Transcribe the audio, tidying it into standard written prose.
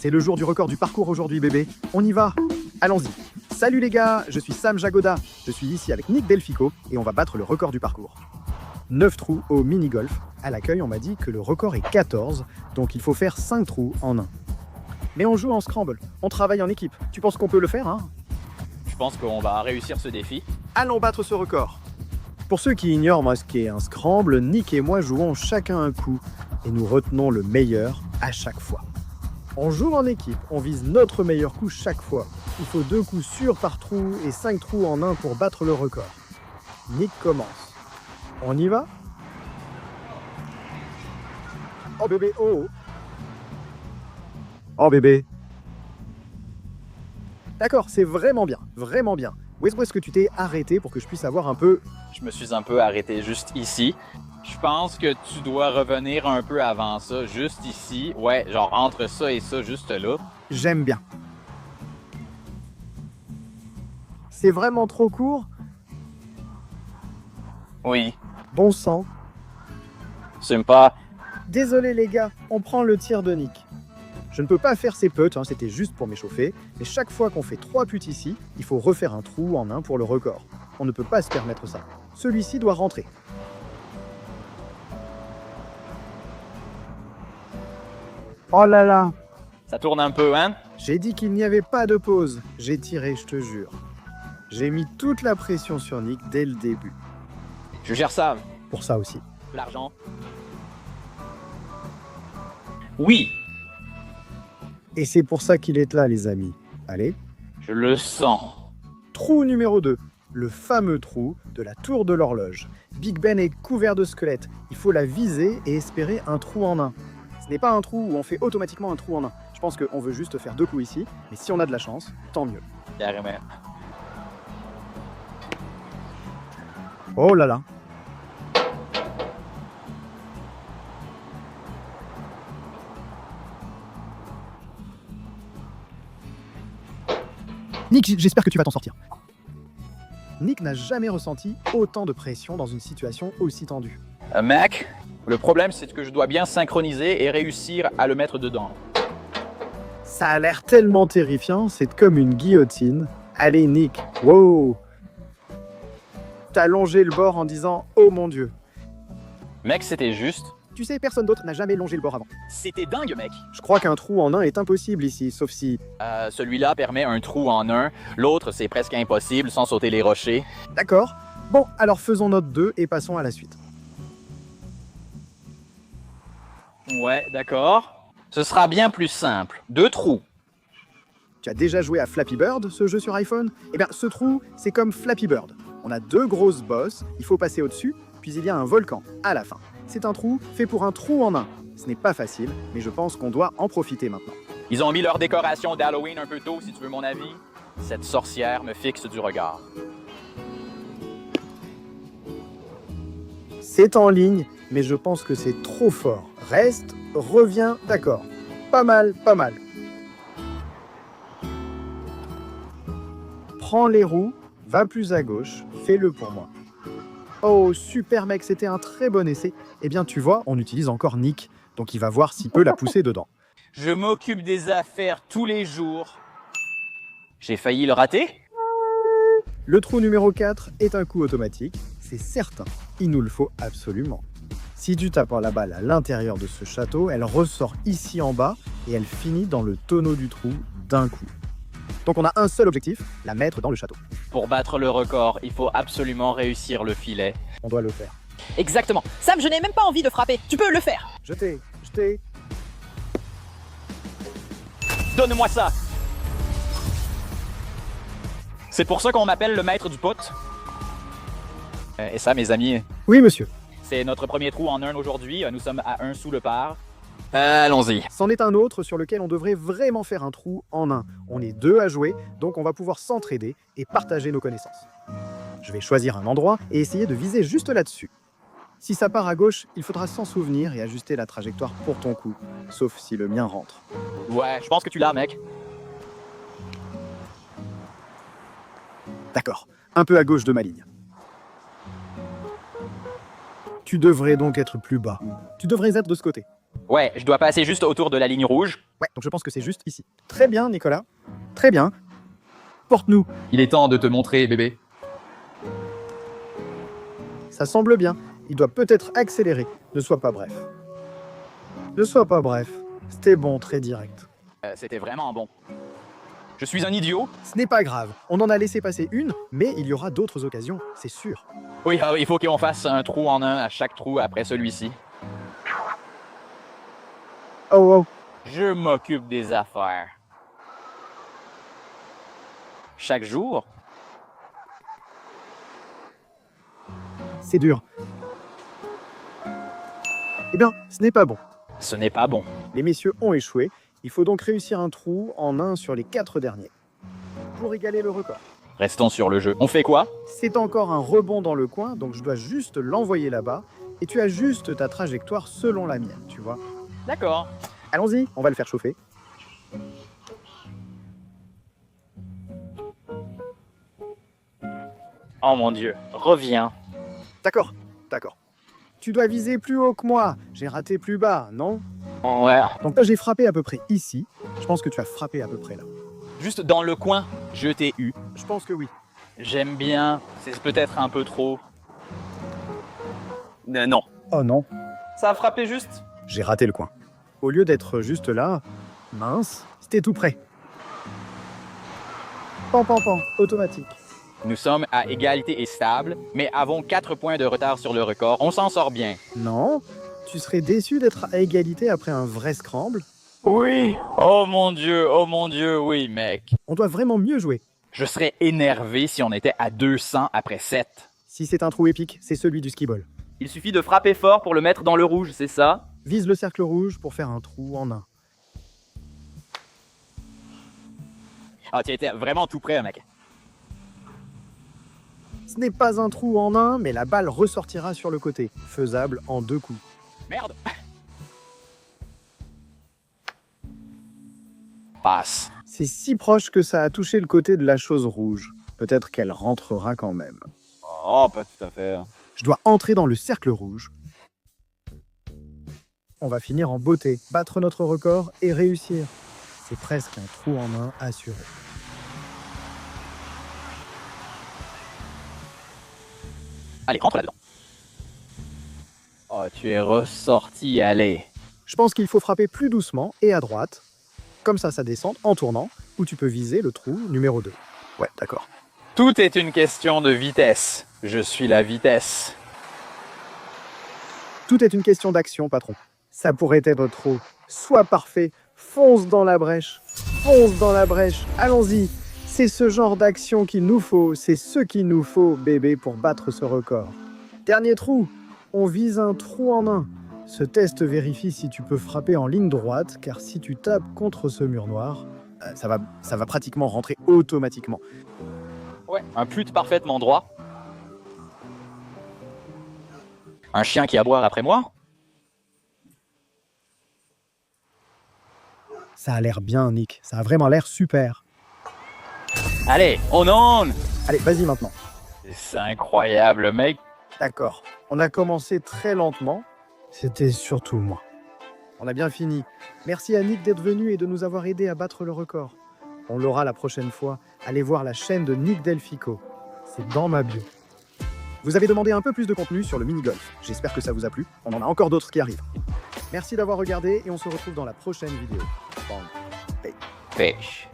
C'est le jour du record du parcours aujourd'hui, bébé. On y va. Allons-y. Salut les gars, je suis Sam Jagoda. Je suis ici avec Nick Delfico et on va battre le record du parcours. 9 trous au mini-golf. À l'accueil, on m'a dit que le record est 14, donc il faut faire 5 trous en un. Mais on joue en scramble, on travaille en équipe. Tu penses qu'on peut le faire, hein? Je pense qu'on va réussir ce défi. Allons battre ce record. Pour ceux qui ignorent moi, ce qu'est un scramble, Nick et moi jouons chacun un coup et nous retenons le meilleur à chaque fois. On joue en équipe, on vise notre meilleur coup chaque fois. Il faut 2 coups sûrs par trou et 5 trous en un pour battre le record. Nick commence. On y va? Oh bébé, oh! Oh bébé! D'accord, c'est vraiment bien, vraiment bien. Où est-ce que tu t'es arrêté pour que je puisse avoir un peu... Je me suis un peu arrêté juste ici. Je pense que tu dois revenir un peu avant ça, juste ici. Ouais, genre entre ça et ça, juste là. J'aime bien. C'est vraiment trop court? Oui, Bon sang. c'est pas... Désolé les gars, on prend le tir de Nick. Je ne peux pas faire ces putts, c'était juste pour m'échauffer, mais chaque fois qu'on fait 3 putts ici, il faut refaire un trou en un pour le record. On ne peut pas se permettre ça. Celui-ci doit rentrer. Oh là là! Ça tourne un peu, hein? J'ai dit qu'il n'y avait pas de pause. J'ai tiré, je te jure. J'ai mis toute la pression sur Nick dès le début. Je gère ça. Pour ça aussi. L'argent. Oui, Et c'est pour ça qu'il est là, les amis. Allez. je le sens. Trou numéro 2. Le fameux trou de la tour de l'horloge. Big Ben est couvert de squelettes. Il faut la viser et espérer un trou en un. Ce n'est pas un trou où on fait automatiquement un trou en un. Je pense qu'on veut juste faire 2 coups ici, mais si on a de la chance, tant mieux. Carrément. Oh là là. Nick, j'espère que tu vas t'en sortir. Nick n'a jamais ressenti autant de pression dans une situation aussi tendue. Mac, le problème c'est que je dois bien synchroniser et réussir à le mettre dedans. Ça a l'air tellement terrifiant, c'est comme une guillotine. Allez Nick, wow! T'as longé le bord en disant « Oh mon Dieu ». Mec, c'était juste. Tu sais, personne d'autre n'a jamais longé le bord avant. C'était dingue, mec. Je crois qu'un trou en un est impossible ici, sauf si... Celui-là permet un trou en un. L'autre, c'est presque impossible sans sauter les rochers. D'accord. Bon, alors faisons notre 2 et passons à la suite. Ouais, d'accord. Ce sera bien plus simple. 2 trous. Tu as déjà joué à Flappy Bird, ce jeu sur iPhone? Eh bien, ce trou, c'est comme Flappy Bird. On a 2 grosses bosses, il faut passer au-dessus, puis il y a un volcan à la fin. C'est un trou fait pour un trou en un. Ce n'est pas facile, mais je pense qu'on doit en profiter maintenant. Ils ont mis leur décoration d'Halloween un peu tôt, si tu veux mon avis. Cette sorcière me fixe du regard. C'est en ligne, mais je pense que c'est trop fort. Reste, reviens, d'accord. Pas mal, pas mal. Prends les roues, va plus à gauche, fais-le pour moi. Oh, super mec, c'était un très bon essai. Eh bien, tu vois, on utilise encore Nick, donc il va voir s'il peut la pousser dedans. Je m'occupe des affaires tous les jours. J'ai failli le rater? Le trou numéro 4 est un coup automatique, c'est certain. Il nous le faut absolument. Si tu tapes la balle à l'intérieur de ce château, elle ressort ici en bas et elle finit dans le tonneau du trou d'un coup. Donc on a un seul objectif, la mettre dans le château. Pour battre le record, il faut absolument réussir le filet. On doit le faire. Exactement. Sam, je n'ai même pas envie de frapper. Tu peux le faire. Jetez. Donne-moi ça! C'est pour ça qu'on m'appelle le maître du pot. Et ça, mes amis, Oui, monsieur. c'est notre premier trou en un aujourd'hui. Nous sommes à 1 sous le par. Allons-y. C'en est un autre sur lequel on devrait vraiment faire un trou en un. On est 2 à jouer, donc on va pouvoir s'entraider et partager nos connaissances. Je vais choisir un endroit et essayer de viser juste là-dessus. Si ça part à gauche, il faudra s'en souvenir et ajuster la trajectoire pour ton coup, sauf si le mien rentre. Ouais, je pense que tu l'as, mec. D'accord, un peu à gauche de ma ligne. Tu devrais donc être plus bas. Tu devrais être de ce côté. Ouais, je dois passer juste autour de la ligne rouge. Ouais, donc je pense que c'est juste ici. Très bien, Nicolas. Très bien. Porte-nous. Il est temps de te montrer, bébé. Ça semble bien. Il doit peut-être accélérer. Ne sois pas bref. Ne sois pas bref. C'était bon, très direct. C'était vraiment bon. Je suis un idiot. Ce n'est pas grave. On en a laissé passer une, mais il y aura d'autres occasions, c'est sûr. Oui, il faut qu'on fasse un trou en un à chaque trou après celui-ci. Oh, oh. Je m'occupe des affaires. Chaque jour? C'est dur. Eh bien, ce n'est pas bon. Ce n'est pas bon. Les messieurs ont échoué. Il faut donc réussir un trou en un sur les 4 derniers. Pour égaler le record. Restons sur le jeu. On fait quoi? C'est encore un rebond dans le coin, donc je dois juste l'envoyer là-bas. Et tu ajustes ta trajectoire selon la mienne, tu vois. D'accord. Allons-y, on va le faire chauffer. Oh mon Dieu, reviens. D'accord, d'accord. Tu dois viser plus haut que moi. J'ai raté plus bas, non? Ouais. Donc là, j'ai frappé à peu près ici. Je pense que tu as frappé à peu près là. Juste dans le coin, je t'ai eu. Je pense que oui. J'aime bien. C'est peut-être un peu trop. Non. Oh non. Ça a frappé juste. J'ai raté le coin. Au lieu d'être juste là, mince, c'était tout près. Pan, automatique. Nous sommes à égalité et stable, mais avons 4 points de retard sur le record. On s'en sort bien. Non, tu serais déçu d'être à égalité après un vrai scramble? Oui. Oh mon Dieu, oui, mec. On doit vraiment mieux jouer. Je serais énervé si on était à 200 après 7. Si c'est un trou épique, c'est celui du skee-ball. Il suffit de frapper fort pour le mettre dans le rouge, c'est ça? Vise le cercle rouge pour faire un trou en un. Ah, tu étais vraiment tout près, mec. Ce n'est pas un trou en un, mais la balle ressortira sur le côté. Faisable en 2 coups. Merde. Passe. C'est si proche que ça a touché le côté de la chose rouge. Peut-être qu'elle rentrera quand même. Oh, pas tout à fait. Je dois entrer dans le cercle rouge. On va finir en beauté, battre notre record et réussir. C'est presque un trou en un assuré. Allez, rentre là-dedans. Oh, tu es ressorti, allez. Je pense qu'il faut frapper plus doucement et à droite. Comme ça descend en tournant, où tu peux viser le trou numéro 2. Ouais, d'accord. Tout est une question de vitesse. Je suis la vitesse. Tout est une question d'action, patron. Ça pourrait être trop. Sois parfait, fonce dans la brèche. Fonce dans la brèche, allons-y. C'est ce genre d'action qu'il nous faut, c'est ce qu'il nous faut, bébé, pour battre ce record. Dernier trou, on vise un trou en un. Ce test vérifie si tu peux frapper en ligne droite, car si tu tapes contre ce mur noir, ça va pratiquement rentrer automatiquement. Ouais, un put parfaitement droit. Un chien qui aboie après moi. Ça a l'air bien, Nick. Ça a vraiment l'air super. Allez, on on. Allez, vas-y maintenant. C'est incroyable, mec. D'accord. On a commencé très lentement. C'était surtout moi. On a bien fini. Merci à Nick d'être venu et de nous avoir aidé à battre le record. On l'aura la prochaine fois. Allez voir la chaîne de Nick Delfico. C'est dans ma bio. Vous avez demandé un peu plus de contenu sur le mini-golf. J'espère que ça vous a plu. On en a encore d'autres qui arrivent. Merci d'avoir regardé et on se retrouve dans la prochaine vidéo. Bang. Pêche.